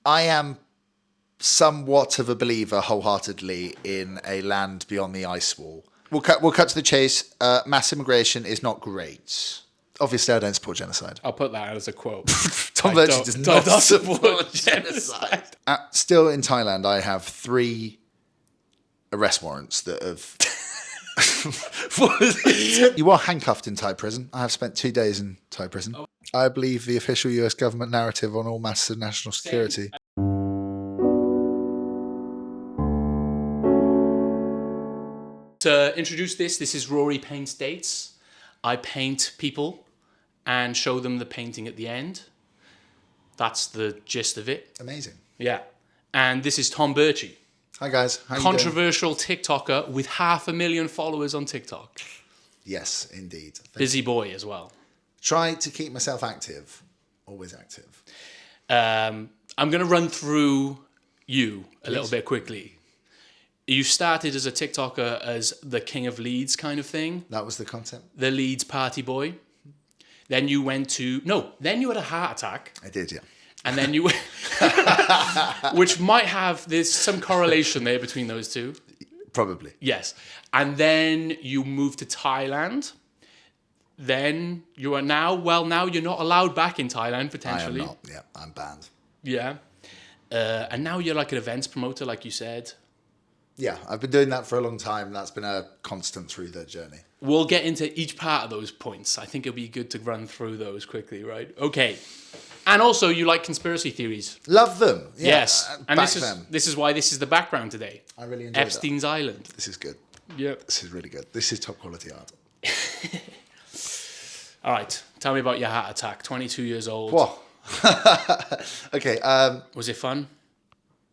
I am somewhat of a believer wholeheartedly in a land beyond the ice wall. We'll cut to the chase. Mass immigration is not great. Obviously, I don't support genocide. I'll put that as a quote. Tom Birchy does not support genocide. Still in Thailand, I have 3 arrest warrants that have... What was it? You are handcuffed in Thai prison. I have spent 2 days in Thai prison. I believe the official US government narrative on all matters of national security. To introduce this is Rory Paints Dates. I paint people and show them the painting at the end. That's the gist of it. Amazing. Yeah. And this is Tom Birchy. Hi guys. How Controversial TikToker with 500,000 followers on TikTok. Yes, indeed. Busy boy as well. Try to keep myself active. Always active. I'm going to run through you a little bit quickly. You started as a TikToker as the King of Leeds kind of thing. That was the concept. The Leeds party boy. Then you went to... No, then you had a heart attack. I did, yeah. And then you... which might have... There's some correlation there between those two. Probably. Yes. And then you moved to Thailand. Then you are now... Well, now you're not allowed back in Thailand, potentially. I am not. Yeah, I'm banned. Yeah. And now you're like an events promoter, like you said. Yeah, I've been doing that for a long time. That's been a constant through the journey. We'll get into each part of those points. I think it'll be good to run through those quickly, right? Okay. And also, you like conspiracy theories. Love them. Yeah, yes. And this is why this is the background today. I really enjoy Epstein's Island. This is good. Yeah. This is really good. This is top quality art. All right. Tell me about your heart attack. 22 years old. Whoa. Okay. Was it fun?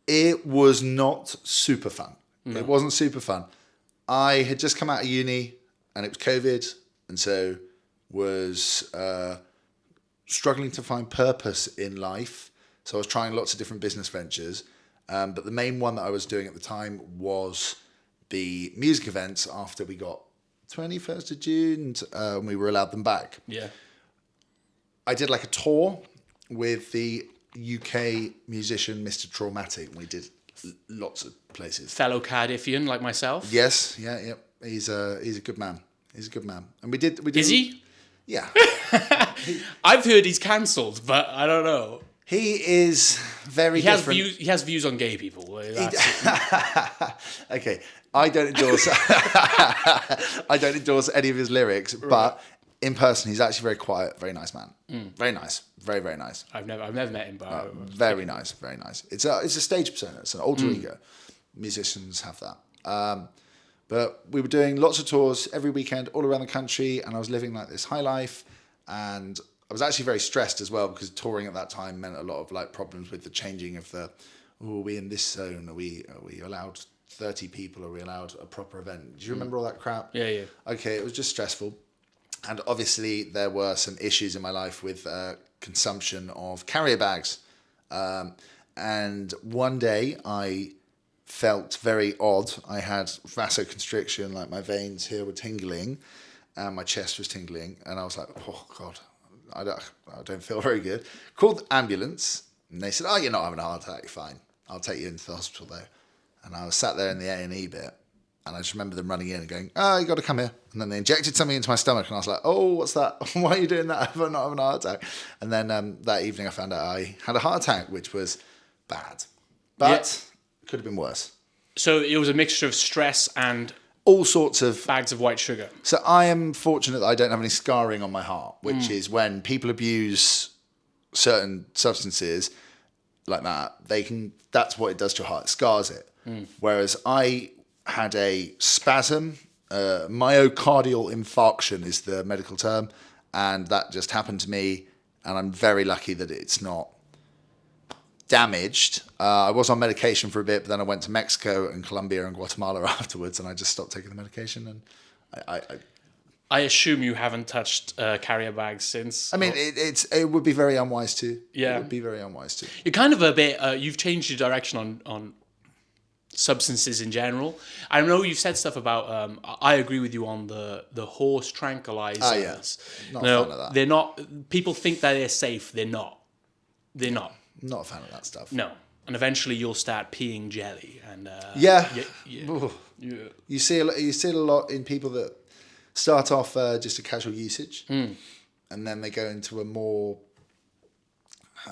It was not super fun. No. It wasn't super fun. I had just come out of uni and it was COVID, and so was struggling to find purpose in life. So I was trying lots of different business ventures. But the main one that I was doing at the time was the music events after we got 21st of June and we were allowed them back. Yeah. I did like a tour with the UK musician Mr. Traumatic. We did lots of places. Fellow Cardiffian like myself. Yes, yeah. He's a good man. He's a good man. And we did. Is he? Yeah. I've heard he's cancelled, but I don't know. He is very different. He has views on gay people. Okay. I don't endorse any of his lyrics, but in person he's actually very quiet, very nice man. Very nice. Very, very nice. I've never met him, but very nice, very nice. It's a stage persona, it's an alter ego. Musicians have that. But we were doing lots of tours every weekend all around the country, and I was living like this high life, and I was actually very stressed as well because touring at that time meant a lot of like problems with the changing of the, are we in this zone? Are we allowed 30 people? Are we allowed a proper event? Do you remember all that crap? Yeah. Okay, it was just stressful. And obviously there were some issues in my life with consumption of carrier bags. And one day I felt very odd. I had vasoconstriction, like my veins here were tingling and my chest was tingling. And I was like, oh God, I don't feel very good. Called the ambulance and they said, oh, you're not having a heart attack, fine. I'll take you into the hospital though. And I was sat there in the A&E bit. And I just remember them running in and going, oh, you got to come here. And then they injected something into my stomach. And I was like, oh, what's that? Why are you doing that? I'm not having a heart attack. And then that evening I found out I had a heart attack, which was bad. But it could have been worse. So it was a mixture of stress and... all sorts of... bags of white sugar. So I am fortunate that I don't have any scarring on my heart, which is when people abuse certain substances like that, that's what it does to your heart. It scars it. Whereas I had a spasm, myocardial infarction is the medical term, and that just happened to me, and I'm very lucky that it's not damaged. I was on medication for a bit, but then I went to Mexico and Colombia and Guatemala afterwards, and I just stopped taking the medication, and I assume you haven't touched carrier bags since. I mean, it would be very unwise to. Yeah. It would be very unwise to. You're kind of a bit, you've changed your direction on substances in general. I know you've said stuff about, I agree with you on the horse tranquilizers. Oh, yeah. Not a fan of that. They're not, people think that they're safe. They're not. Not a fan of that stuff. No. And eventually you'll start peeing jelly. And Yeah. yeah. You see a lot in people that start off just a casual usage, and then they go into a more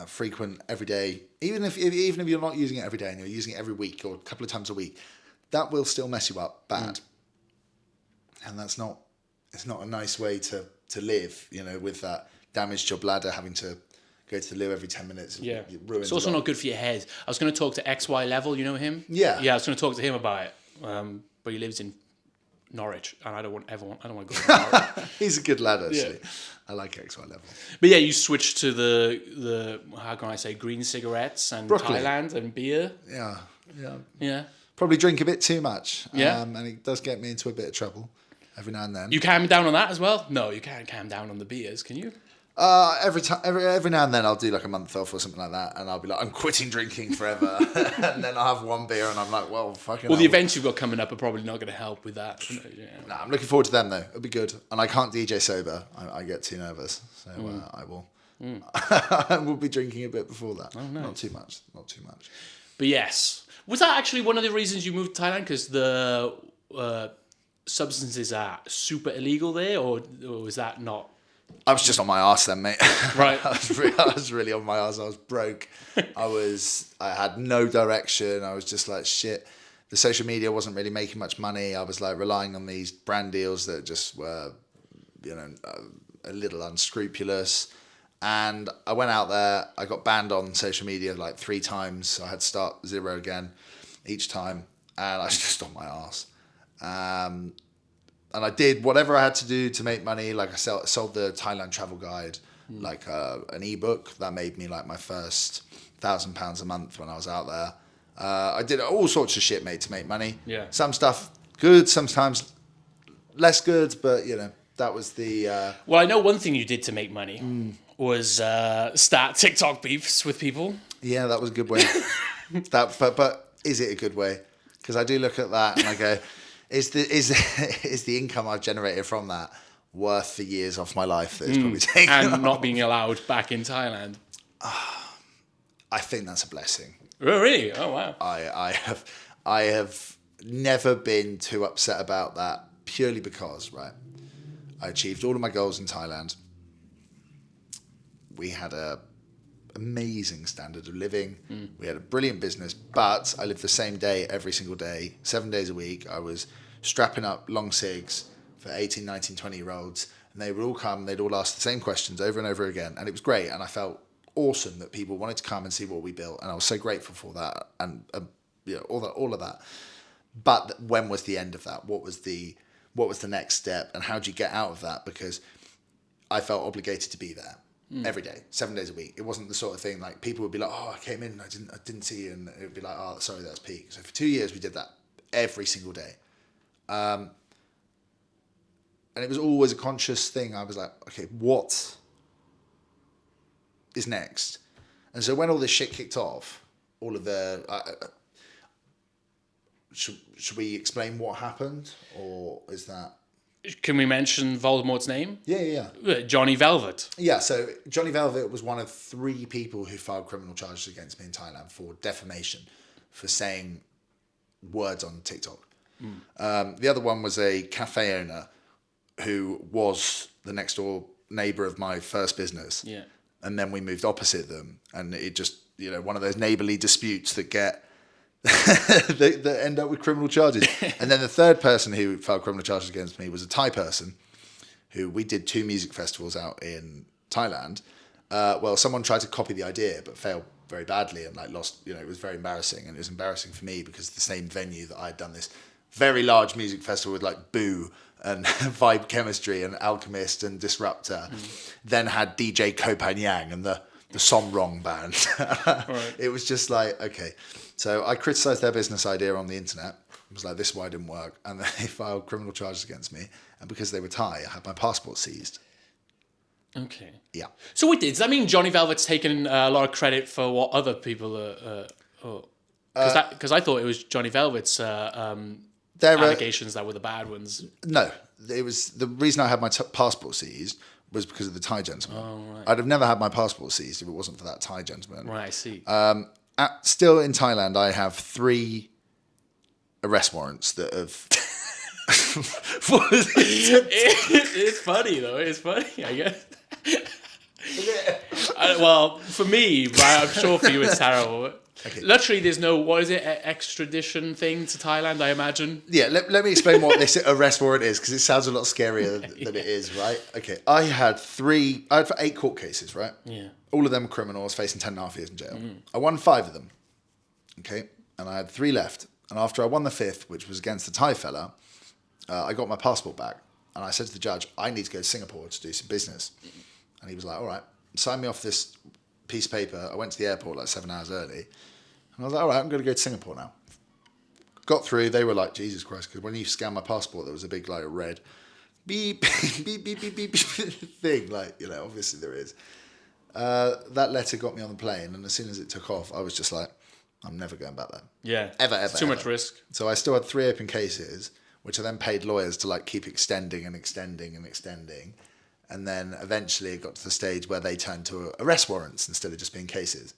frequent everyday. Even if you're not using it every day and you're using it every week or a couple of times a week, that will still mess you up bad, and that's not. It's not a nice way to live. With that damage to your bladder, having to go to the loo every 10 minutes. Yeah. It ruins It's also a lot. not good for your head. I was going to talk to XY Level, you know him? Yeah. Yeah, I was going to talk to him about it. But he lives in Norwich, and I don't want to go to Norwich. He's a good lad, actually. Yeah. I like XY Level. But yeah, you switched to the how can I say, green cigarettes and Broccoli. Thailand and beer. Yeah. Yeah. Probably drink a bit too much. Yeah. And it does get me into a bit of trouble every now and then. You calm down on that as well? No, you can't calm down on the beers, can you? Every now and then I'll do like a month off or something like that, and I'll be like, I'm quitting drinking forever, and then I'll have one beer, and I'm like, well, fucking. Well, the events you've got coming up are probably not going to help with that. Yeah. Nah, I'm looking forward to them though. It'll be good, and I can't DJ sober. I get too nervous, so I will. I will be drinking a bit before that. Oh, nice. Not too much. But yes, was that actually one of the reasons you moved to Thailand? Because the substances are super illegal there, or was that not? I was just on my arse then, mate. Right. I was really on my arse. I was broke. I had no direction. I was just like, shit. The social media wasn't really making much money. I was like relying on these brand deals that just were, a little unscrupulous. And I went out there. I got banned on social media like 3 times. So I had to start 0 again each time. And I was just on my arse. And I did whatever I had to do to make money. Like I sold the Thailand travel guide, like an ebook that made me like my first £1,000 a month when I was out there. I did all sorts of shit, mate, to make money. Yeah. Some stuff good, sometimes less good, but that was the. Well, I know one thing you did to make money was start TikTok beefs with people. Yeah, that was a good way. But is it a good way? Because I do look at that and I go. Is the income I've generated from that worth the years off my life that it's probably taken? And not being allowed back in Thailand. I think that's a blessing. Oh, really? Oh, wow. I have never been too upset about that purely because, right, I achieved all of my goals in Thailand. We had a amazing standard of living. We had a brilliant business, but I lived the same day every single day, 7 days a week. I was strapping up long cigs for 18, 19, 20-year-olds, and they would all come, they'd all ask the same questions over and over again, and it was great, and I felt awesome that people wanted to come and see what we built, and I was so grateful for that, and all of that. But when was the end of that? What was the next step, and how do you get out of that? Because I felt obligated to be there. Every day, 7 days a week. It wasn't the sort of thing like people would be like, "Oh, I came in, and I didn't see you," and it would be like, "Oh, sorry, that's peak." So for 2 years, we did that every single day, and it was always a conscious thing. I was like, "Okay, what is next?" And so when all this shit kicked off, all of the should we explain what happened, or is that? Can we mention Voldemort's name? Yeah. Johnny Velvet. Yeah, so Johnny Velvet was one of 3 people who filed criminal charges against me in Thailand for defamation, for saying words on TikTok. The other one was a cafe owner who was the next door neighbour of my first business. Yeah. And then we moved opposite them. And it just, one of those neighbourly disputes that get... that end up with criminal charges. And then the third person who filed criminal charges against me was a Thai person who we did 2 music festivals out in Thailand. Well, someone tried to copy the idea but failed very badly and lost, it was very embarrassing. And it was embarrassing for me because the same venue that I had done this very large music festival with Boo and Vibe Chemistry and Alchemist and Disruptor then had DJ Kopan Yang and the Somrong band. Right. It was just okay. So I criticised their business idea on the internet. I was like, this is why it didn't work. And then they filed criminal charges against me. And because they were Thai, I had my passport seized. Okay. Yeah. So wait, does that mean Johnny Velvet's taken a lot of credit for what other people because I thought it was Johnny Velvet's allegations that were the bad ones. No. It was the reason I had my passport seized was because of the Thai gentleman. Oh, right. I'd have never had my passport seized if it wasn't for that Thai gentleman. Right, I see. Still in Thailand, I have 3 arrest warrants that have... What is it? It's funny though. It's funny, I guess. Well, for me, but I'm sure for you it's terrible. Okay. Literally, there's no, what is it, extradition thing to Thailand, I imagine? Yeah, let me explain what this arrest warrant is, because it sounds a lot scarier than it is, right? Okay, I had 8 court cases, right? Yeah. All of them criminals facing 10.5 years in jail. I won 5 of them, okay? And I had 3 left. And after I won the 5th, which was against the Thai fella, I got my passport back. And I said to the judge, I need to go to Singapore to do some business. And he was like, all right, sign me off this piece of paper. I went to the airport like 7 hours early. And I was like, all right, I'm going to go to Singapore now. Got through. They were like, Jesus Christ, because when you scanned my passport, there was a big like red beep, beep, beep, beep, beep thing. Like, you know, obviously there is. That letter got me on the plane. And as soon as it took off, I was just like, I'm never going back there. Yeah. Ever. It's too much risk. So I still had 3 open cases, which I then paid lawyers to like keep extending and extending and extending. And then eventually it got to the stage where they turned to arrest warrants instead of just being cases.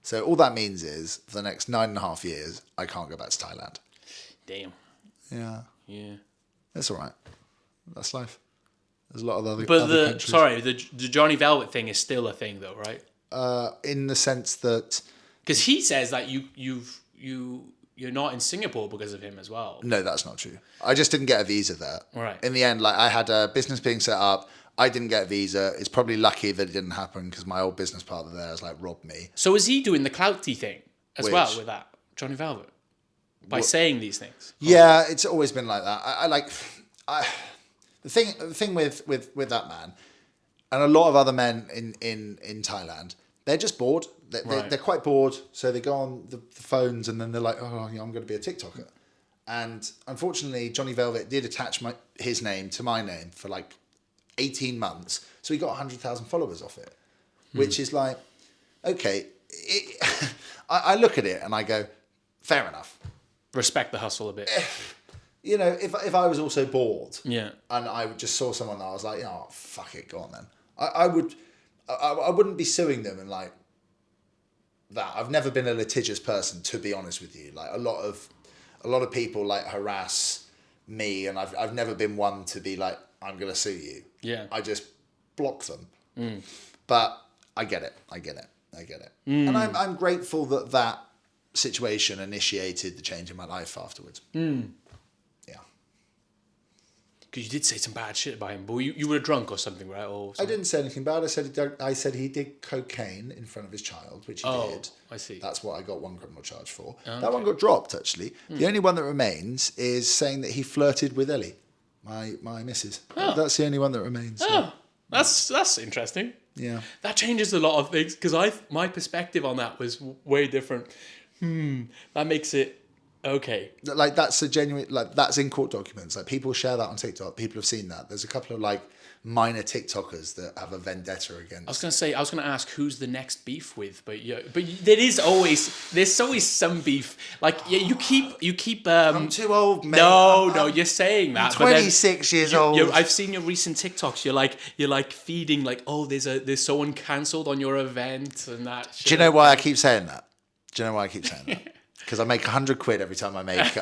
So all that means is for the next 9.5 years, I can't go back to Thailand. Damn. Yeah. Yeah. That's all right. That's life. There's a lot of other But other countries. the Johnny Velvet thing is still a thing though, right? In the sense that... Because he says that you're not in Singapore because of him as well. No, that's not true. I just didn't get a visa there. Right. In the end, like I had a business being set up. I didn't get a visa. It's probably lucky that it didn't happen because my old business partner there has like robbed me. So is he doing the clouty thing as Which? well with that, Johnny Velvet? By saying these things? Yeah, it's always been like that. The thing with that man, and a lot of other men in Thailand, they're just bored. They're quite bored, so they go on the phones and then they're like, oh, yeah, I'm going to be a TikToker. And unfortunately, Johnny Velvet did attach his name to my name for like 18 months. So he got 100,000 followers off it, which is like, okay. I look at it and I go, fair enough. Respect the hustle a bit. You know, if I was also bored, Yeah. and I just saw someone that I was like, oh, fuck it, go on then. I wouldn't be suing them and like that. I've never been a litigious person, to be honest with you. Like a lot of people like harass me, and I've never been one to be like, I'm gonna sue you. Yeah. I just block them. But I get it. And I'm grateful that situation initiated the change in my life afterwards. Yeah. Because you did say some bad shit about him, but you were drunk or something, right? Or I didn't say anything bad. I said he did cocaine in front of his child, which he did. I see. That's what I got one criminal charge for. Okay. That one got dropped, actually. The only one that remains is saying that he flirted with Ellie, my missus. Oh. That's the only one that remains. Oh, so. That's interesting. Yeah. That changes a lot of things, because my perspective on that was way different. That makes it okay. Like that's a genuine, like that's in court documents. Like people share that on TikTok. People have seen that. There's a couple of like minor TikTokers that have a vendetta against. I was gonna ask who's the next beef with, but there's always some beef. Like you keep. I'm too old, mate. No, you're saying that. I'm 26 years old. I've seen your recent TikToks. You're like feeding like, oh, there's someone cancelled on your event and that. Shit. Do you know why I keep saying that? Because I make 100 quid every time I make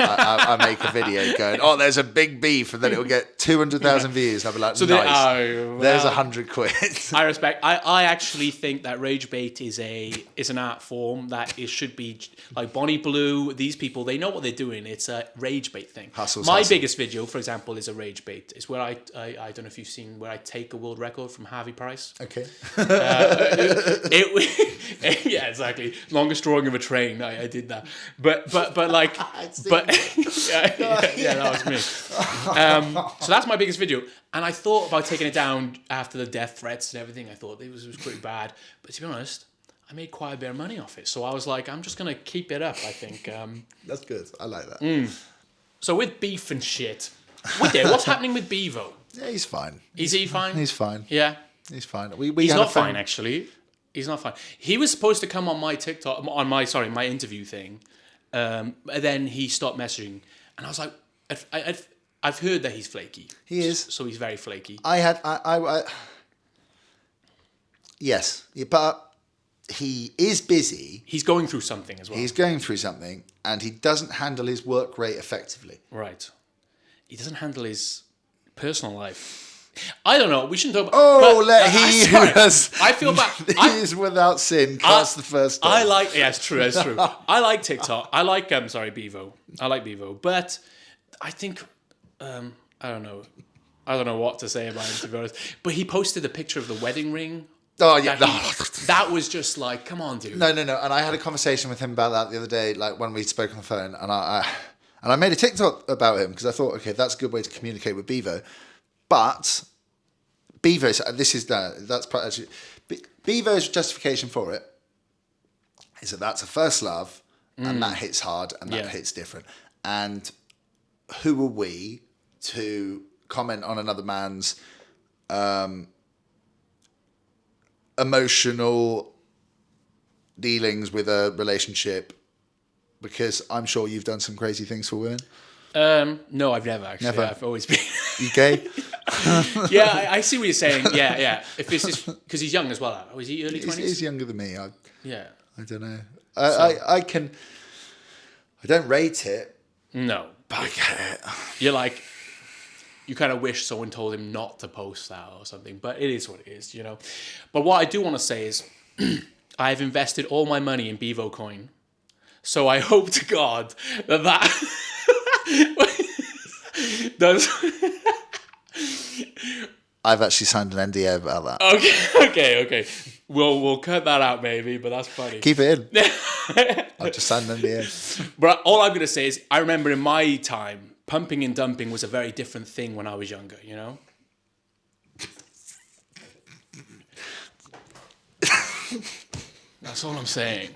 a video going, oh, there's a big beef, and then it'll get 200,000 views. I'll be like, so nice. There's 100 quid. I respect. I actually think that rage bait is an art form that it should be like Bonnie Blue. These people, they know what they're doing. It's a rage bait thing. My biggest video, for example, is a rage bait. It's where I don't know if you've seen where I take a world record from Harvey Price. Okay. Yeah, exactly. Longest drawing of a train. I did that. But like, that was me. So that's my biggest video, and I thought about taking it down after the death threats and everything. I thought it was pretty bad, but to be honest, I made quite a bit of money off it. So I was like, I'm just gonna keep it up. I think that's good. I like that. So with beef and shit, what's happening with Bevo? Yeah, he's fine. Is he fine? He's fine. Yeah, he's fine. He's not fine actually. He's not fine. He was supposed to come on my TikTok, my interview thing. And then he stopped messaging, and I was like, I've heard that he's flaky. He is. So he's very flaky. I Yes, but he is busy. He's going through something as well. He's going through something, and he doesn't handle his work rate effectively. Right. He doesn't handle his personal life. I don't know. We shouldn't talk about... Oh, let he who has... I feel bad. He is without sin cast the first stone. I like... Yeah, it's true. That's true. I like TikTok. I like... Bevo. I like Bevo. But I think... I don't know. I don't know what to say about him, to be honest. But he posted a picture of the wedding ring. Oh, yeah. That was just like, come on, dude. No. And I had a conversation with him about that the other day, like when we spoke on the phone. And I made a TikTok about him because I thought, okay, that's a good way to communicate with Bevo. But Bevo's, Bevo's justification for it is that that's a first love and that hits hard and that hits different. And who are we to comment on another man's emotional dealings with a relationship? Because I'm sure you've done some crazy things for women. No, I've never actually. Never. I've always been. You gay? Yeah, I see what you're saying. Yeah. If this is because he's young as well. Oh, is he early 20s? He's younger than me. I don't know. I don't rate it. No, but I get it. You're like, you kind of wish someone told him not to post that or something. But it is what it is, you know. But what I do want to say is, I've invested all my money in Bevo coin, so I hope to God that does. I've actually signed an NDA about that. Okay. We'll cut that out maybe, but that's funny. Keep it in. I've just signed an NDA. But all I'm going to say is, I remember in my time, pumping and dumping was a very different thing when I was younger, you know? That's all I'm saying.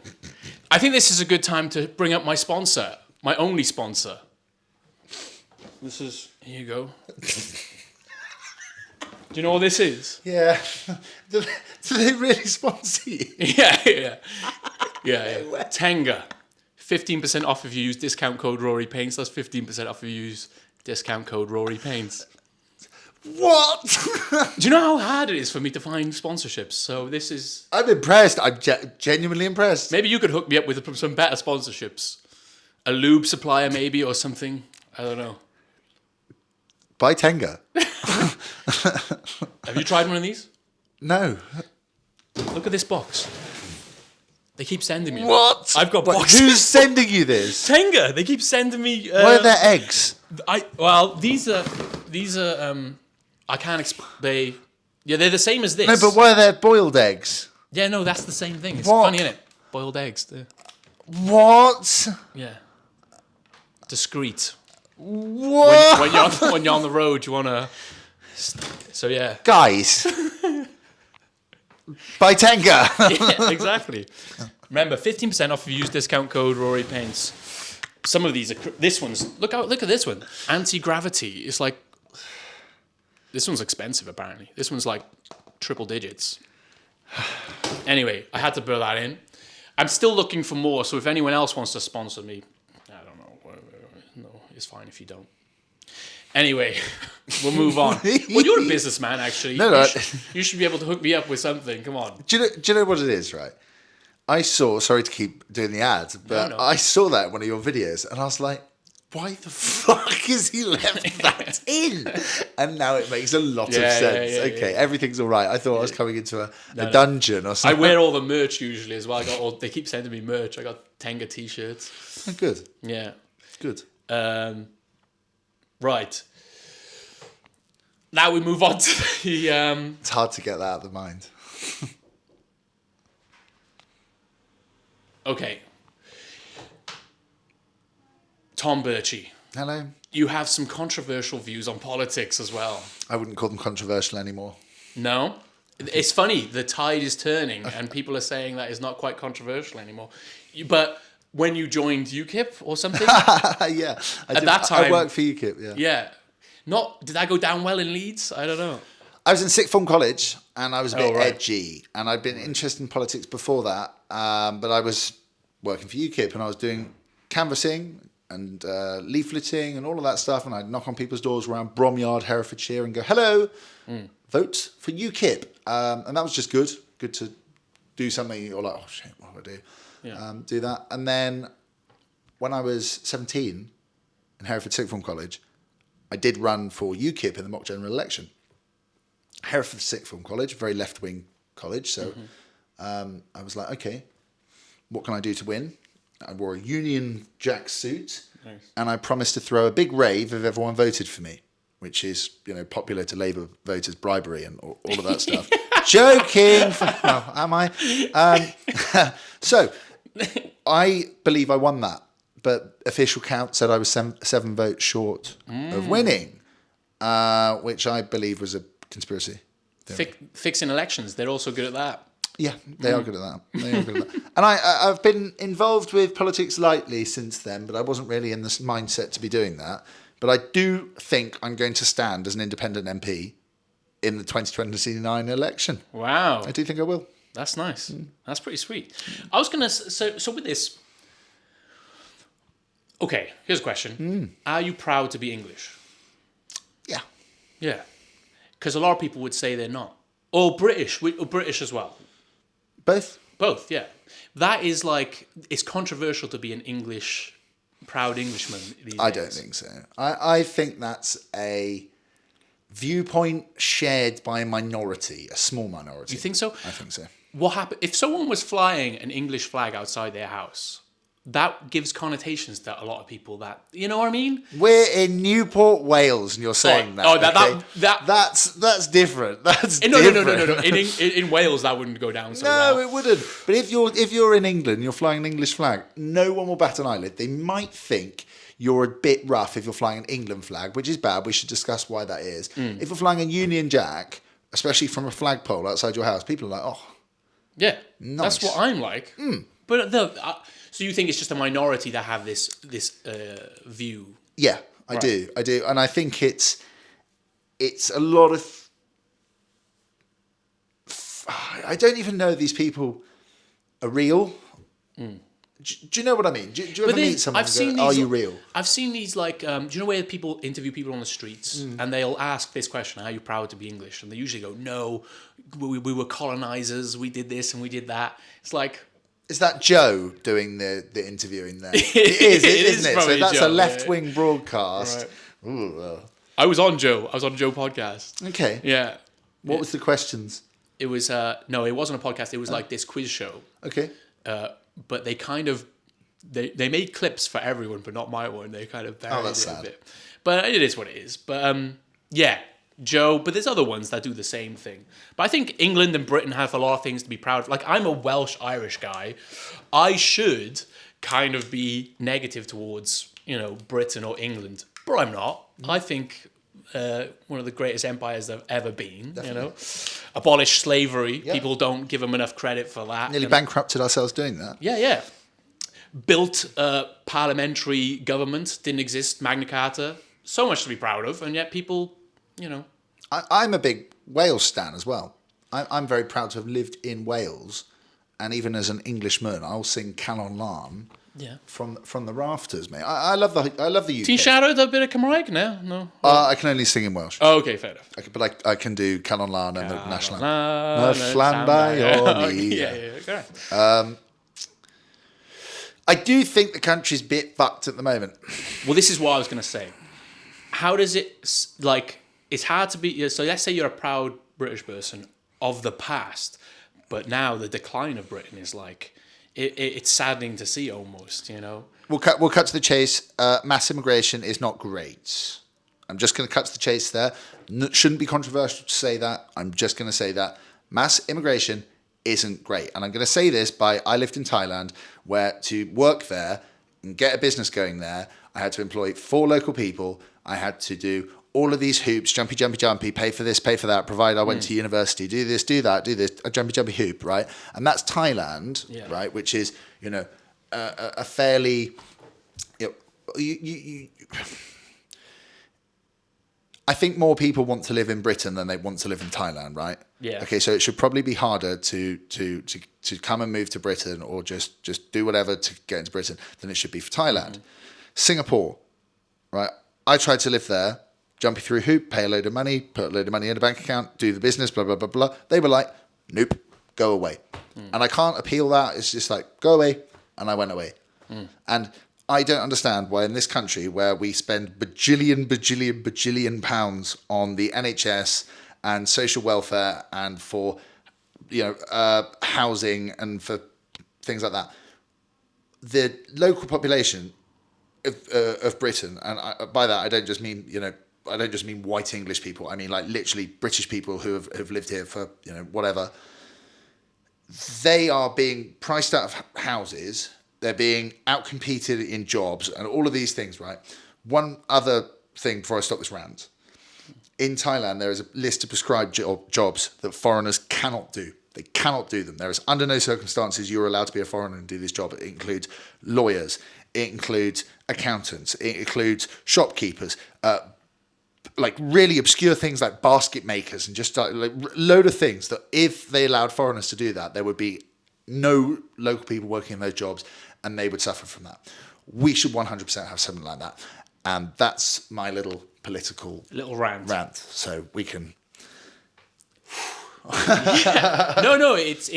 I think this is a good time to bring up my sponsor, my only sponsor. Here you go. Do you know what this is? Yeah. Do they really sponsor you? Yeah. Tenga. 15% off if you use discount code Rory Paints. That's 15% off if you use discount code Rory Paints. What? Do you know how hard it is for me to find sponsorships? So this is... I'm impressed. I'm genuinely impressed. Maybe you could hook me up with some better sponsorships. A lube supplier maybe or something. I don't know. Buy Tenga. Have you tried one of these? No. Look at this box. They keep sending me. What? I've got boxes. Who's sending you this? Tenga. They keep sending me. Why are there eggs? These are. I can't explain. They're the same as this. No, but why are there boiled eggs? Yeah, no, that's the same thing. It's What? funny, isn't it? Boiled eggs. What? Yeah. Discreet. What? When you're on the road, you want to... So, yeah. Guys. Buy Tenga. Yeah, exactly. Remember, 15% off if you use discount code Rory Paints. Some of these are... This one's... Look at this one. Anti-gravity. It's like... This one's expensive, apparently. This one's like triple digits. Anyway, I had to put that in. I'm still looking for more, so if anyone else wants to sponsor me, I don't know. No, it's fine if you don't. Anyway, we'll move on. Well, you're a businessman, actually. No. You should be able to hook me up with something. Come on. Do you know what it is, right? I saw, sorry to keep doing the ads, but No. I saw that in one of your videos, and I was like, why the fuck has he left that in? And now it makes a lot of sense. Okay, everything's all right. I thought I was coming into a dungeon or something. I wear all the merch usually as well. They keep sending me merch. I got Tenga t-shirts. Oh, good. Yeah. Good. Right. Now we move on to the... It's hard to get that out of the mind. Okay. Tom Birchy. Hello. You have some controversial views on politics as well. I wouldn't call them controversial anymore. No? It's funny. The tide is turning and people are saying that is not quite controversial anymore. But when you joined UKIP or something... Yeah. At that time... I worked for UKIP, yeah. Yeah. Did that go down well in Leeds? I don't know. I was in sixth form college and I was a bit edgy. And I'd been interested in politics before that. But I was working for UKIP and I was doing canvassing and leafleting and all of that stuff, and I'd knock on people's doors around Bromyard, Herefordshire, and go, hello, vote for UKIP. And that was just good good to do something. You're like, oh shit, what do I do? Yeah. Do that. And then when I was 17 in Hereford Sixth Form College, I did run for UKIP in the mock general election. Hereford Sixth Form College, very left-wing college. So I was like, okay, what can I do to win? I wore a Union Jack suit, and I promised to throw a big rave if everyone voted for me, which is, popular to Labour voters, bribery and all of that stuff. Joking. Oh, am I? So I believe I won that, but official count said I was 7 votes short of winning, which I believe was a conspiracy. Fixing elections, they're also good at that. Yeah, they are good at that. And I've been involved with politics lightly since then, but I wasn't really in this mindset to be doing that. But I do think I'm going to stand as an independent MP in the 2029 election. Wow. I do think I will. That's nice. That's pretty sweet. I was going to... So with this... Okay, here's a question. Are you proud to be English? Yeah. Yeah. Because a lot of people would say they're not. Or British. Or British as well. Both? Both, yeah. That is like... It's controversial to be an proud Englishman these days. I don't think so. I think that's a viewpoint shared by a minority, a small minority. You think so? I think so. What happened if someone was flying an English flag outside their house? That gives connotations to a lot of people. That, you know what I mean? We're in Newport, Wales, and you're saying that. Oh, that's different. That's no, different. no. In Wales, that wouldn't go down so no, well. it wouldn't. But if you're in England, you're flying an English flag. No one will bat an eyelid. They might think you're a bit rough if you're flying an England flag, which is bad. We should discuss why that is. If you're flying a Union Jack, especially from a flagpole outside your house, people are like, oh, yeah, nice. That's what I'm like. But so you think it's just a minority that have this view? Yeah, I do, and I think it's a lot of. I don't even know if these people are real. Do you know what I mean? Do you ever meet someone and go, are you real? I've seen these, like, do you know where people interview people on the streets and they'll ask this question, are you proud to be English? And they usually go, no, we were colonizers, we did this and we did that. It's like... Is that Joe doing the interviewing there? It is, isn't it? So that's Joe, a left-wing broadcast. Right. Ooh, I was on Joe podcast. Okay. Yeah. What was the questions? It was, no, it wasn't a podcast. It was like this quiz show. Okay. But they kind of they made clips for everyone, but not my one. They kind of buried it a bit. But it is what it is. But yeah, Joe. But there's other ones that do the same thing. But I think England and Britain have a lot of things to be proud of. Like, I'm a Welsh Irish guy. I should kind of be negative towards Britain or England, but I'm not. I think one of the greatest empires there have ever been. Definitely. Abolished slavery. Yeah. People don't give them enough credit for that. Nearly bankrupted ourselves doing that. Yeah. Built a parliamentary government. Didn't exist. Magna Carta. So much to be proud of, and yet people, I'm a big Wales stan as well. I'm very proud to have lived in Wales, and even as an Englishman, I'll sing Calon Lan. Yeah. From the rafters, mate. I love the UK. Ti'n siarad a bit of Cymraeg now? No. I can only sing in Welsh. Oh, okay, fair enough. But I can do Calon Lan and the National Anthem. I do think the country's a bit fucked at the moment. Well, this is what I was going to say. How does it, like, it's hard to be, so let's say you're a proud British person of the past, but now the decline of Britain is like, it's saddening to see almost, We'll cut to the chase. Mass immigration is not great. I'm just going to cut to the chase there. Shouldn't be controversial to say that. I'm just going to say that mass immigration isn't great. And I'm going to say this I lived in Thailand, where to work there and get a business going there, I had to employ 4 local people. I had to do all of these hoops, jumpy, pay for this, pay for that, provided I went to university, do this, do that, do this, a jumpy hoop, right? And that's Thailand, right? Which is, a fairly, I think more people want to live in Britain than they want to live in Thailand, right? Yeah. Okay, so it should probably be harder to come and move to Britain or just do whatever to get into Britain than it should be for Thailand. Singapore, right? I tried to live there, jumpy through hoop, pay a load of money, put a load of money in a bank account, do the business, blah, blah, blah, blah. They were like, nope, go away. And I can't appeal that. It's just like, go away. And I went away. And I don't understand why in this country where we spend bajillion pounds on the NHS and social welfare and for, housing and for things like that, the local population of Britain, and by that I don't just mean white English people. I mean like literally British people who have lived here for whatever. They are being priced out of houses. They're being outcompeted in jobs and all of these things. Right. One other thing before I stop this rant. In Thailand, there is a list of prescribed jobs that foreigners cannot do. They cannot do them. There is under no circumstances you're allowed to be a foreigner and do this job. It includes lawyers. It includes accountants. It includes shopkeepers. Like really obscure things like basket makers and just like load of things that if they allowed foreigners to do that, there would be no local people working in those jobs and they would suffer from that. We should 100% have something like that. And that's my little political rant. So we can... No, it's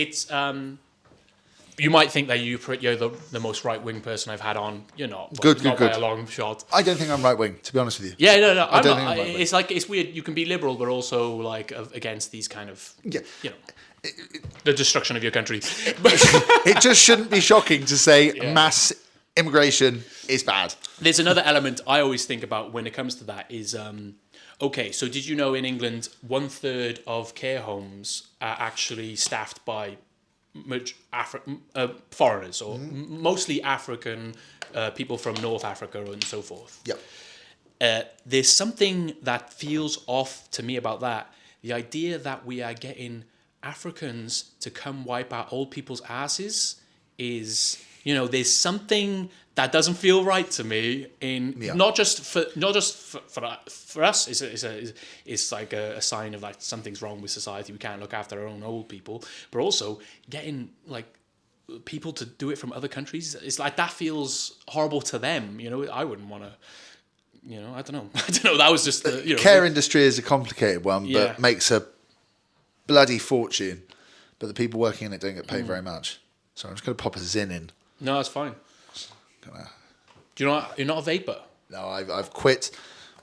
you might think that you're the most right-wing person I've had on. You're not. Good. By a long shot. I don't think I'm right-wing, to be honest with you. Yeah, no. I don't think I'm right-wing. It's like, it's weird. You can be liberal, but also like against these kind of, the destruction of your country. It just shouldn't be shocking to say mass immigration is bad. There's another element I always think about when it comes to that is, okay, so did you know in England 1/3 of care homes are actually staffed by foreigners or mostly African people from North Africa and so forth? Yep. There's something that feels off to me about that. The idea that we are getting Africans to come wipe our old people's asses is, there's something that doesn't feel right to me. Not just for us. It's like a sign of like something's wrong with society. We can't look after our own old people, but also getting like people to do it from other countries. It's like that feels horrible to them. I wouldn't want to. I don't know. That was just the care industry is a complicated one, but makes a bloody fortune. But the people working in it don't get paid very much. So I'm just going to pop a zin in. No, that's fine. Do you're not a vapor? No, I've quit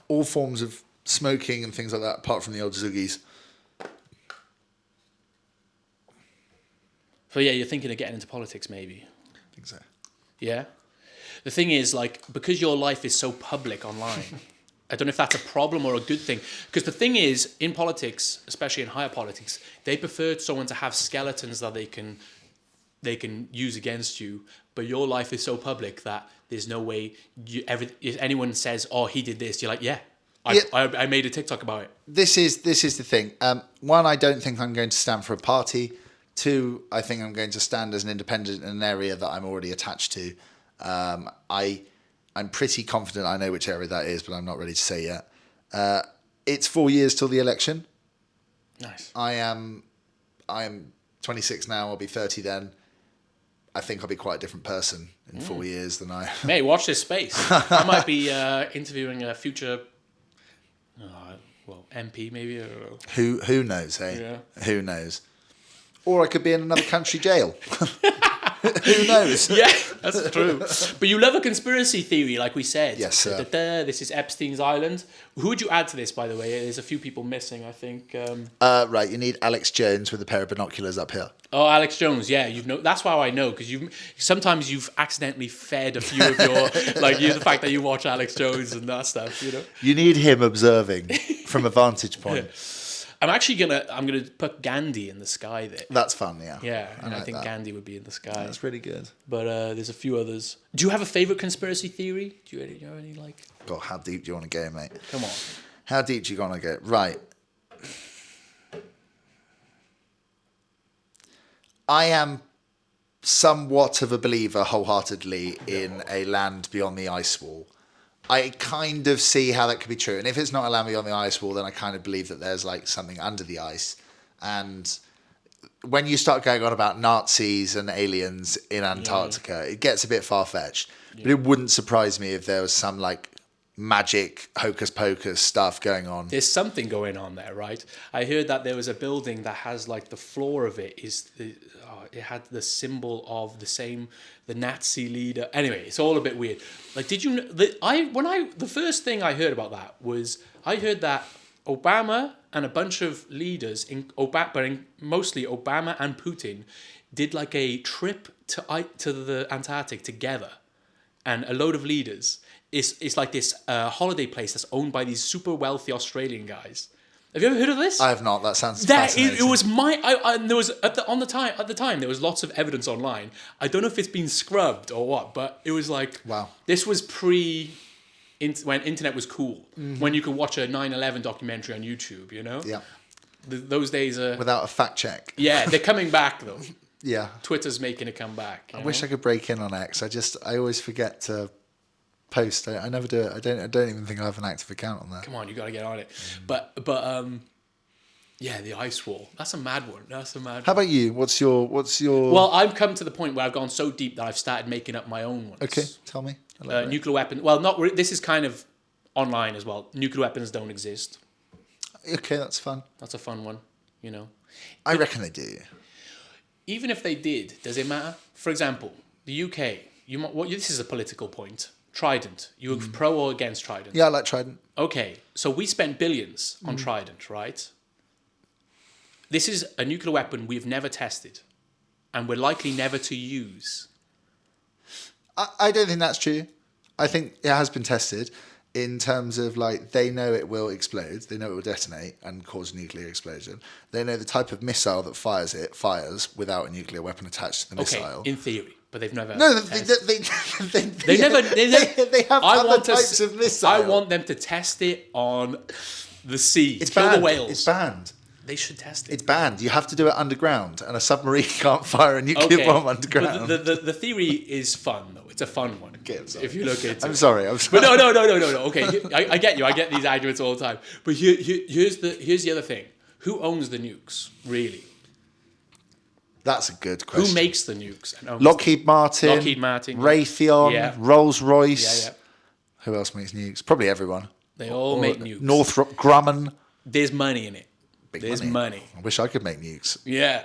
all forms of smoking and things like that, apart from the old Zoogies. So yeah, you're thinking of getting into politics, maybe. I think so. Yeah. The thing is, like, because your life is so public online, I don't know if that's a problem or a good thing. Because the thing is, in politics, especially in higher politics, they prefer someone to have skeletons that they can use against you. But your life is so public that there's no way if anyone says, "Oh, he did this," you're like, "Yeah, I made a TikTok about it." This is the thing. One, I don't think I'm going to stand for a party. Two, I think I'm going to stand as an independent in an area that I'm already attached to. I'm pretty confident I know which area that is, but I'm not ready to say yet. It's 4 years till the election. Nice. I am 26 now. I'll be 30 then. I think I'll be quite a different person in 4 years than I... Mate, watch this space. I might be interviewing a future... MP maybe. I don't know. Who knows, hey? Yeah. Who knows? Or I could be in another country jail. Who knows? Yeah, that's true. But you love a conspiracy theory, like we said. Yes, sir. This is Epstein's Island. Who would you add to this, by the way? There's a few people missing, I think. Right, you need Alex Jones with a pair of binoculars up here. Oh, Alex Jones, yeah. That's why I know, because sometimes you've accidentally fed a few of your... the fact that you watch Alex Jones and that stuff, You need him observing from a vantage point. I'm gonna put Gandhi in the sky there. That's fun, yeah. Yeah, and I think that. Gandhi would be in the sky. That's pretty good. But there's a few others. Do you have a favorite conspiracy theory? Do you have any like? God, how deep do you want to go, mate? Come on. How deep do you want to go? Right. I am somewhat of a believer wholeheartedly in a land beyond the ice wall. I kind of see how that could be true. And if it's not a land beyond the ice wall, then I kind of believe that there's like something under the ice. And when you start going on about Nazis and aliens in Antarctica, it gets a bit far-fetched. Yeah. But it wouldn't surprise me if there was some like magic hocus pocus stuff going on. There's something going on there, right? I heard that there was a building that has like the floor of it is it had the symbol of the Nazi leader. Anyway, it's all a bit weird. Like, did you? The first thing I heard about that was I heard that Obama and a bunch of leaders mostly Obama and Putin did like a trip to the Antarctic together, and a load of leaders. It's like this holiday place that's owned by these super wealthy Australian guys. Have you ever heard of this? I have not. That sounds fascinating. It was there was at the time there was lots of evidence online. I don't know if it's been scrubbed or what, but it was like, wow. This was when internet was cool, when you could watch a 9/11 documentary on YouTube. You know, yeah. Those days are without a fact check. Yeah, they're coming back though. Yeah, Twitter's making a comeback. I wish I could break in on X. I always forget to post. I never do it. I don't even think I have an active account on there. Come on, you got to get on it. But yeah, the ice wall. That's a mad one. How about you? What's your? Well, I've come to the point where I've gone so deep that I've started making up my own ones. Okay, tell me. Nuclear weapons. Well, this is kind of online as well. Nuclear weapons don't exist. Okay, that's fun. That's a fun one. You know. I reckon they do. Even if they did, does it matter? For example, the UK. This is a political point. Trident. You were pro or against Trident? Yeah, I like Trident. Okay, so we spent billions on Trident, right? This is a nuclear weapon we've never tested, and we're likely never to use. I don't think that's true. I think it has been tested in terms of like they know it will explode, they know it will detonate and cause a nuclear explosion. They know the type of missile that fires without a nuclear weapon attached to the missile. Okay, in theory. But they've never. No, they never. They have other types of missile. I want them to test it on the sea. It's kill banned. The whales. It's banned. They should test it. It's banned. You have to do it underground, and a submarine can't fire a nuclear bomb underground. But the theory is fun though. It's a fun one. Okay, if you look at it. I'm sorry. But no. Okay, I get you. I get these arguments all the time. But here's the other thing. Who owns the nukes really? That's a good question. Who makes the nukes? Lockheed Martin, Raytheon, Rolls-Royce. Yeah. Who else makes nukes? Probably everyone. They all make nukes. Northrop Grumman. There's money in it. There's money. I wish I could make nukes. Yeah.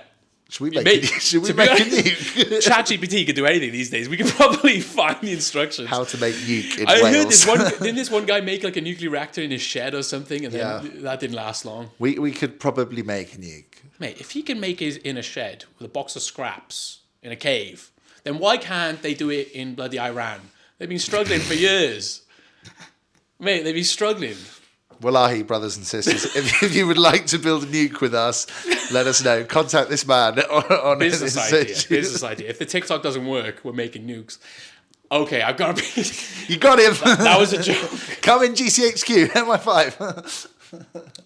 Should we make a nuke? ChatGPT could do anything these days. We could probably find the instructions. How to make nuke in Wales. I heard didn't this one guy make like a nuclear reactor in his shed or something, and then that didn't last long. We could probably make a nuke. Mate, if he can make his in a shed with a box of scraps in a cave, then why can't they do it in bloody Iran? They've been struggling for years. Mate, they've been struggling. Wallahi, brothers and sisters, if you would like to build a nuke with us, let us know. Contact this man on business idea. If the TikTok doesn't work, we're making nukes. Okay, I've got to be... You got him. That was a joke. Come in GCHQ, MI5.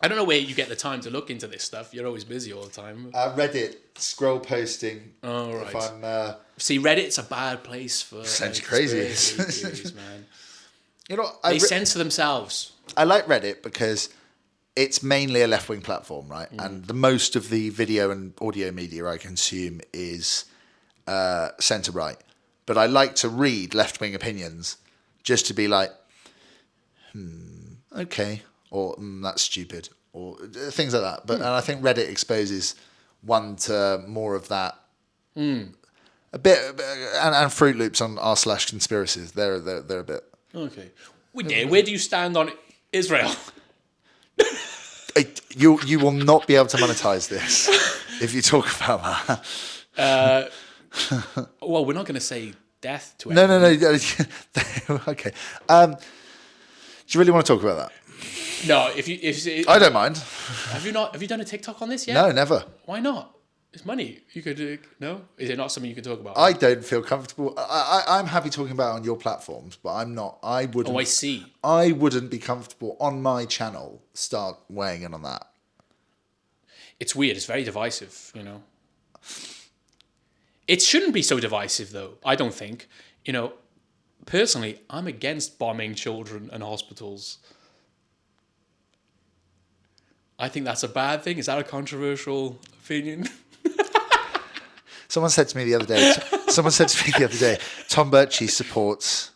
I don't know where you get the time to look into this stuff. You're always busy all the time. Reddit, scroll posting. Oh, right. If I'm, See, Reddit's a bad place for... Sends you crazy. Theories, man. You know, they censor themselves. I like Reddit because it's mainly a left-wing platform, right? And the most of the video and audio media I consume is centre-right. But I like to read left-wing opinions just to be like, okay, or that's stupid, or things like that. But and I think Reddit exposes one to more of that. A bit, and Fruit Loops on r/conspiracies. They're a bit. Okay. Where do you stand on Israel? You will not be able to monetize this if you talk about that. Well, we're not going to say death to anyone. No. Okay. Do you really want to talk about that? No. I don't mind. Have you done a TikTok on this yet? No, never. Why not? It's money. You could no. Is it not something you can talk about? I don't feel comfortable. I'm happy talking about it on your platforms, but I'm not. I wouldn't. Oh, I see. I wouldn't be comfortable on my channel start weighing in on that. It's weird. It's very divisive. You know. It shouldn't be so divisive, though. I don't think. You know, personally, I'm against bombing children and hospitals. I think that's a bad thing. Is that a controversial opinion? Someone said to me the other day, Tom Birchy supports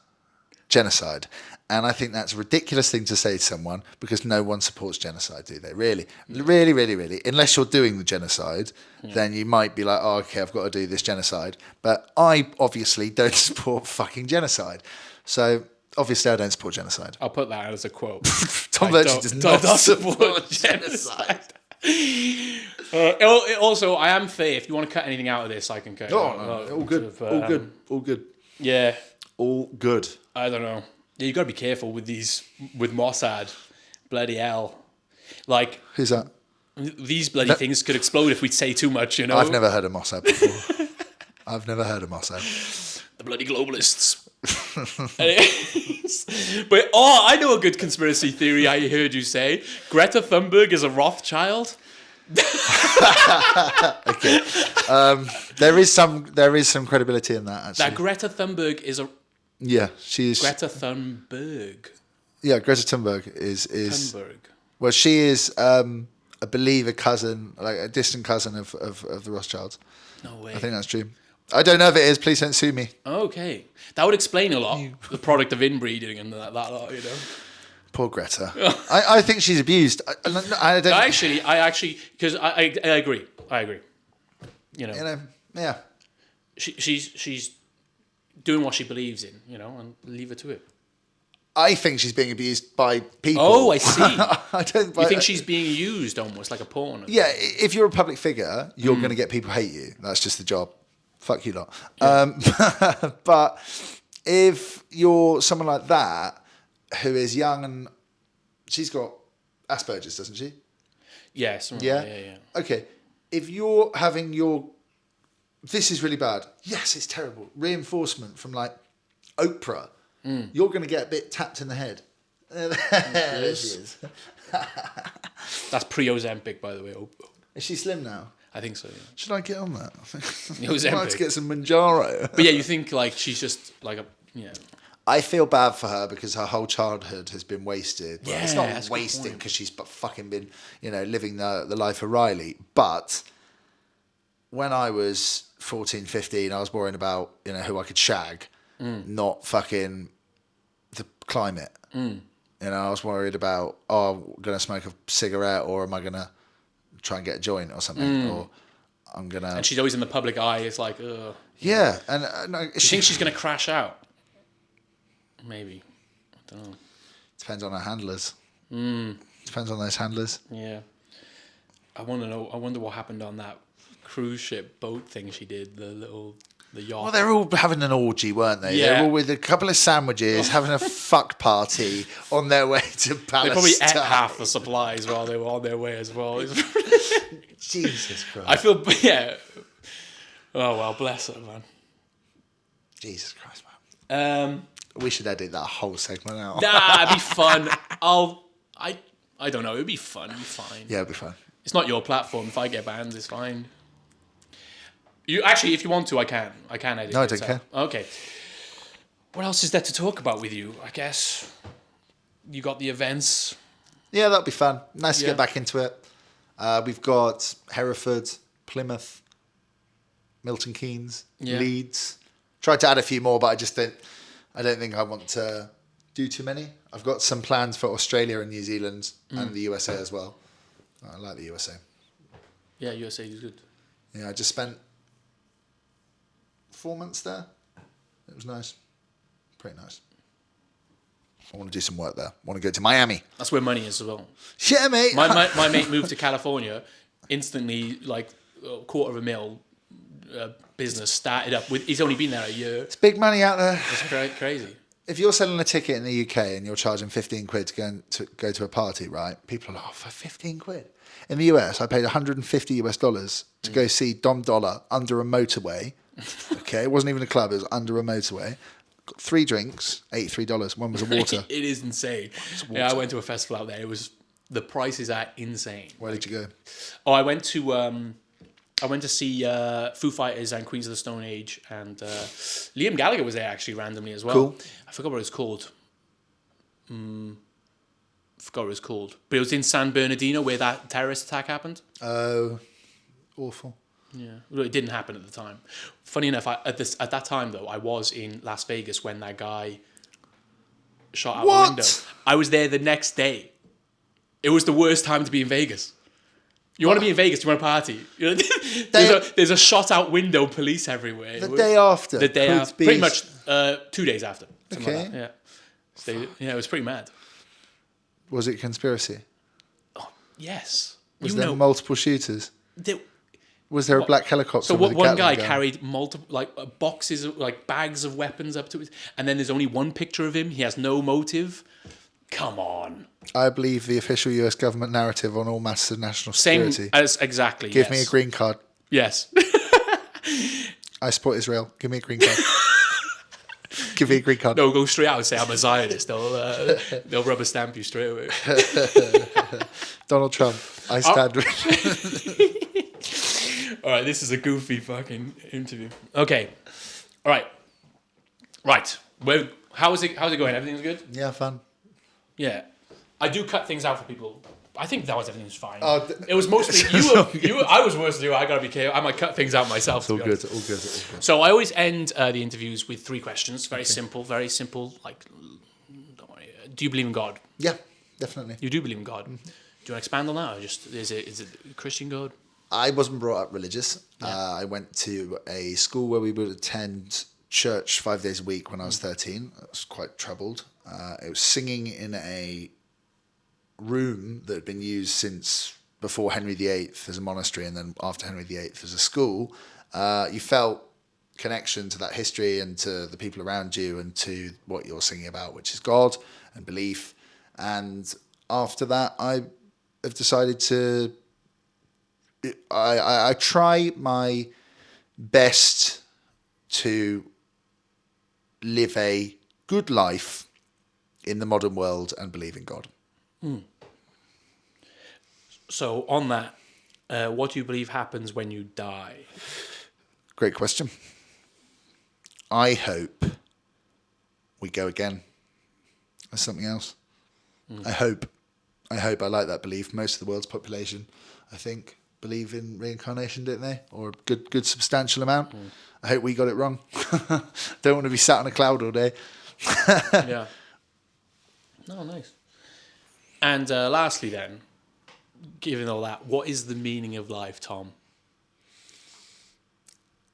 genocide. And I think that's a ridiculous thing to say to someone because no one supports genocide, do they? Really? Really, really, really. Unless you're doing the genocide, then you might be like, oh, okay, I've got to do this genocide. But I obviously don't support fucking genocide. So obviously I don't support genocide. I'll put that as a quote. Tom Birchy does not support genocide. Also, I am fair. If you want to cut anything out of this, I can cut it out. No, all good. All good. All good. Yeah. All good. I don't know. Yeah, you got to be careful with Mossad. Bloody hell. Like, who's that? These bloody things could explode if we say too much, you know? I've never heard of Mossad before. I've never heard of Mossad. The bloody globalists. But, I know a good conspiracy theory I heard you say. Greta Thunberg is a Rothschild. Okay. There is some credibility in that, actually. That Greta Thunberg is a... Yeah, she's... Greta Thunberg. Yeah, Greta Thunberg is... Thunberg. Well, she is, I believe, a cousin, like a distant cousin of the Rothschilds. No way. I think that's true. I don't know if it is. Please don't sue me. Okay. That would explain a lot. The product of inbreeding and that lot, you know. Poor Greta. I think she's abused. I don't... I because I agree. I agree. You know, yeah. She's doing what she believes in, you know, and leave her to it. I think she's being abused by people. Oh, I see. I don't. You think she's being used almost like a pawn? Yeah, if you're a public figure, you're going to get people hate you. That's just the job. Fuck you lot. Yeah. But if you're someone like that who is young and she's got Asperger's, doesn't she? Yes. Yeah. Okay. If you're having this is really bad. Yes, it's terrible. Reinforcement from like Oprah. You're going to get a bit tapped in the head. There she is. That's pre-Ozempic, by the way. Is she slim now? I think so, yeah. Should I get on that? Ozempic. I'd like to get some Manjaro. But yeah, you think like she's just like a... Yeah. I feel bad for her because her whole childhood has been wasted. Well, Yeah, it's not wasted because she's fucking been, living the life of Riley. But when I was 14, 15, I was worrying about, who I could shag, not fucking the climate. I was worried about, I'm going to smoke a cigarette or am I going to try and get a joint or something? Or I'm going to... And she's always in the public eye. It's like, ugh. Yeah. And you think she's going to crash out? Maybe. I don't know. Depends on her handlers. Depends on those handlers. Yeah. I wonder what happened on that cruise ship boat thing she did, the yacht. Well, they're all having an orgy, weren't they? Yeah. They're all with a couple of sandwiches, having a fuck party on their way to Palestine. They probably ate half the supplies while they were on their way as well. Jesus Christ. I feel, yeah. Oh, well, bless her, man. Jesus Christ, man. We should edit that whole segment out. Nah, it'd be fun. I don't know. It'd be fun. It'd be fine. Yeah, it'd be fun. It's not your platform. If I get banned, it's fine. You actually, if you want to, I can. I can edit. No, I don't care. Okay. What else is there to talk about with you? I guess you got the events. Yeah, that'd be fun. Nice to get back into it. We've got Hereford, Plymouth, Milton Keynes, Leeds. Tried to add a few more, but I don't think I want to do too many. I've got some plans for Australia and New Zealand and the USA as well. I like the USA. Yeah, USA is good. Yeah, I just spent 4 months there. It was nice. Pretty nice. I want to do some work there. I want to go to Miami. That's where money is as well. Yeah, mate. My mate moved to California. Instantly, like $250,000 business started up with. He's only been there a year. It's big money out there. It's crazy. If you're selling a ticket in the UK and you're charging 15 quid to go to a party, right? People are like, for 15 quid. In the US, I paid $150 to go see Dom Dollar under a motorway. Okay, it wasn't even a club; it was under a motorway. Got 3 drinks, $83. One was a water. It is insane. Yeah, I went to a festival out there. The prices are insane. Where did you go? Oh, I went to see Foo Fighters and Queens of the Stone Age, and Liam Gallagher was there actually randomly as well. Cool. I forgot what it was called. Forgot what it was called, but it was in San Bernardino where that terrorist attack happened. Oh, awful. Yeah, well, it didn't happen at the time. Funny enough, at that time though, I was in Las Vegas when that guy shot out What? the window. I was there the next day. It was the worst time to be in Vegas. You want to be in Vegas? You want to party? You know, there's a shot out window, police everywhere. The day after. The day Could after. be- Pretty much 2 days after. Something Okay. like that. Yeah. So it was pretty mad. Was it conspiracy? Yes. Was there multiple shooters? There, Was there a black helicopter? so with a one guy Gatling gun? carried multiple boxes of bags of weapons up to it, and then there's only one picture of him. He has no motive. Come on. I believe the official US government narrative on all matters of national Same security. as exactly. Give me a green card. Yes. I support Israel. Give me a green card. Give me a green card. No, go straight out and say I'm a Zionist. They'll rubber stamp you straight away. Donald Trump. I stand with. All right, this is a goofy fucking interview. Okay. All right. Right. How's it going? Everything's good? Yeah, fun. Yeah. I do cut things out for people. I think everything's fine. Oh, it was mostly you. I was worse than you. I gotta be careful. I might cut things out myself. All good. All good. So I always end the interviews with 3 questions. Very simple. Like, don't worry. Do you believe in God? Yeah, definitely. You do believe in God. Do you want to expand on that, or just is it a Christian God? I wasn't brought up religious. I went to a school where we would attend church 5 days a week when I was 13. I was quite troubled. It was singing in a room that had been used since before Henry VIII as a monastery, and then after Henry VIII as a school. You felt connection to that history and to the people around you and to what you're singing about, which is God and belief. And after that, I have decided to... I try my best to live a good life in the modern world and believe in God. So on that, what do you believe happens when you die? Great question. I hope we go again as something else. I hope. I like that belief. Most of the world's population, I think, believe in reincarnation, don't they? Or a good substantial amount. I hope we got it wrong. Don't want to be sat on a cloud all day. Yeah. No, nice. And lastly then, given all that, what is the meaning of life, Tom?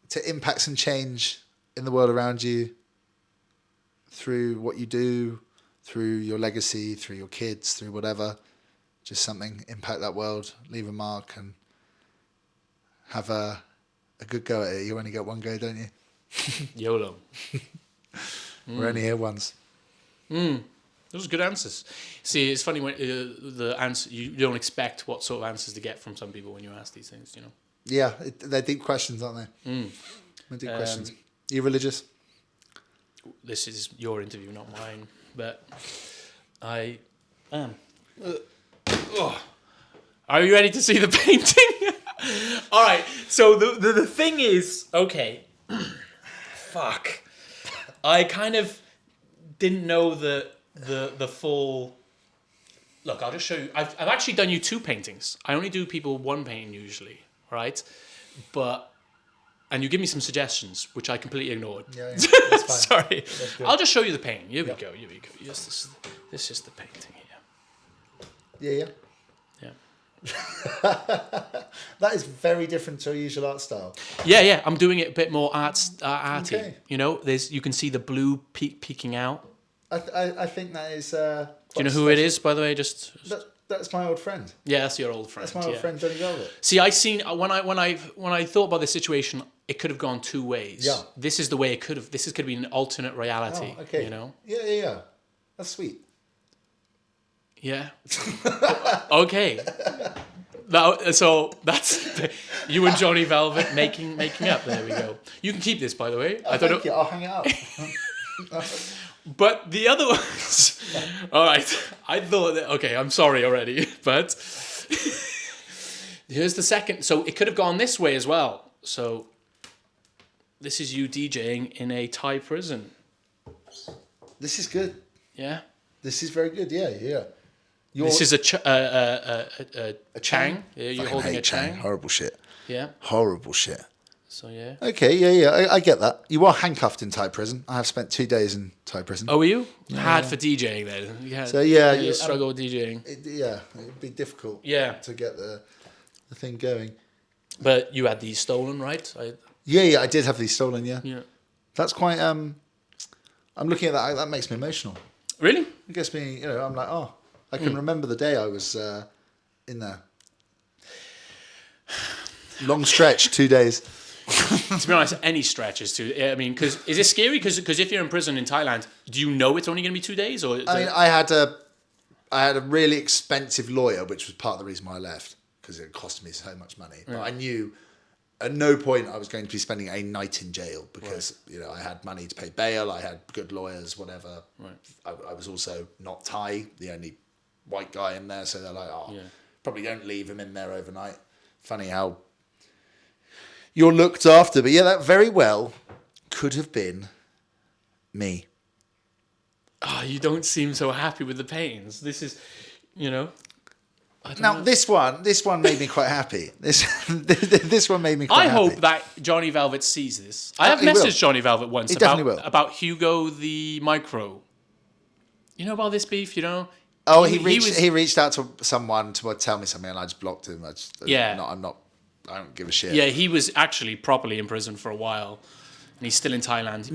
To impact some change in the world around you through what you do, through your legacy, through your kids, through whatever. Just something, impact that world, leave a mark, and have a good go at it. You only get one go, don't you? YOLO. We're only here once. Those are good answers. See, it's funny when the answer you don't expect what sort of answers to get from some people when you ask these things. You know. Yeah, they're deep questions, aren't they? They're deep questions. Are you religious? This is your interview, not mine. But I am. Are you ready to see the painting? All right. So the thing is, okay. Fuck. I kind of didn't know the full. Look, I'll just show you. I've actually done you 2 paintings. I only do people 1 painting usually, right? And you give me some suggestions, which I completely ignored. Yeah, that's fine. Sorry. That's I'll just show you the painting. Here we go. Yes, this is the painting here. Yeah. That is very different to a usual art style. Yeah. I'm doing it a bit more arty. Okay. You know, you can see the blue peeking out. I think that is. Do you know who it is, by the way? That's my old friend. Yeah, that's your old friend. That's my old friend Johnny Velvet. See, I seen when I thought about this situation, it could have gone 2 ways. Yeah. This is the way it could have. This could be an alternate reality. Oh, okay. You know. Yeah. That's sweet. Yeah. Okay. So that's you and Johnny Velvet making up. There we go. You can keep this, by the way. I don't know. I'll hang it up. But the other ones, all right. I thought that. Okay, I'm sorry already, but here's the second. So it could have gone this way as well. So this is you DJing in a Thai prison. This is good. Yeah. This is very good. Yeah. This is a chang. Yeah, you're holding a chang. Horrible shit. Yeah. Horrible shit. So yeah. Okay, yeah. I get that. You are handcuffed in Thai prison. I have spent 2 days in Thai prison. Oh, were you? Hard for DJing then. Yeah. So yeah, you struggle with DJing. It'd be difficult. Yeah. To get the thing going. But you had these stolen, right? Yeah, I did have these stolen. Yeah. Yeah. That's quite. I'm looking at that. That makes me emotional. Really? It gets me. I'm like, oh, I can remember the day I was in there. Long stretch, 2 days. To be honest, any stretch is too. I mean, because is it scary? Because if you're in prison in Thailand, do you know it's only going to be 2 days? Or I had a really expensive lawyer, which was part of the reason why I left, because it cost me so much money. But I knew at no point I was going to be spending a night in jail because I had money to pay bail, I had good lawyers, whatever. Right. I was also not Thai, the only white guy in there, so they're like, probably don't leave him in there overnight. Funny how you're looked after, but yeah, that very well could have been me. Oh, you don't seem so happy with the paintings. This is, Now know. this one made me quite happy. This one made me quite happy. I hope that Johnny Velvet sees this. I have messaged Johnny Velvet once about Hugo the Micro. You know about this beef, Oh, he reached out to someone to tell me something, and I just blocked him. I don't give a shit. Yeah, he was actually properly in prison for a while, and he's still in Thailand.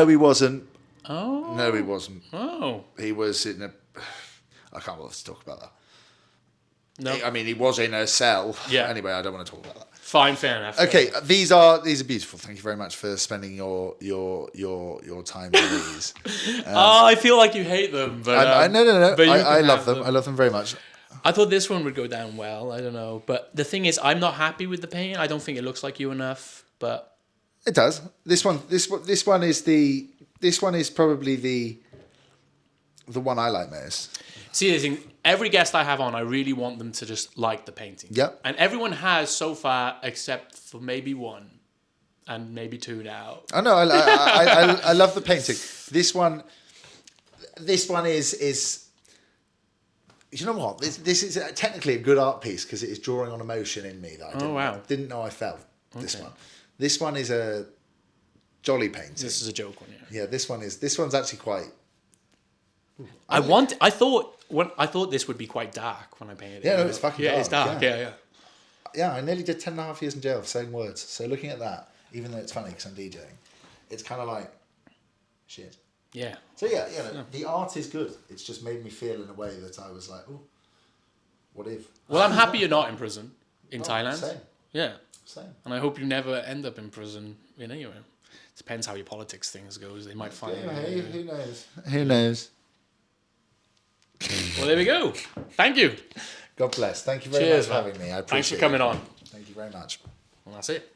He wasn't. Oh. No, he wasn't. Oh. He was in a... I can't bother to talk about that. No. He was in a cell. Yeah. Anyway, I don't want to talk about that. Fine, fair enough. Okay, these are beautiful. Thank you very much for spending your time with these. I feel like you hate them, but no. But I love them. I love them very much. I thought this one would go down well. I don't know, but the thing is, I'm not happy with the paint. I don't think it looks like you enough, but it does. This one is probably the one I like most. See, the thing, every guest I have on, I really want them to just like the painting. Yep. And everyone has so far, except for maybe one, and maybe two now. I know. I love the painting. This one is. You know what? This is technically a good art piece because it is drawing on emotion in me that I didn't know I felt. This one. This one is a jolly painting. This is a joke one, yeah. Yeah, this one's actually quite. I thought this would be quite dark when I painted it. Yeah, no, it's fucking dark. Yeah, it's dark. Yeah. Yeah, I nearly did 10.5 years in jail for saying words. So looking at that, even though it's funny because I'm DJing, it's kind of like shit. Yeah. So yeah, the art is good. It's just made me feel in a way that I was like, oh, what if? Well, I'm happy you're not in prison in Thailand. Same. Yeah. Same. And I hope you never end up in prison in anywhere. Depends how your politics things goes. They might find. Hey, who knows? Who knows? Well, there we go. Thank you. God bless. Thank you very much for having me. I appreciate it. Thanks for coming on. Thank you very much. And that's it.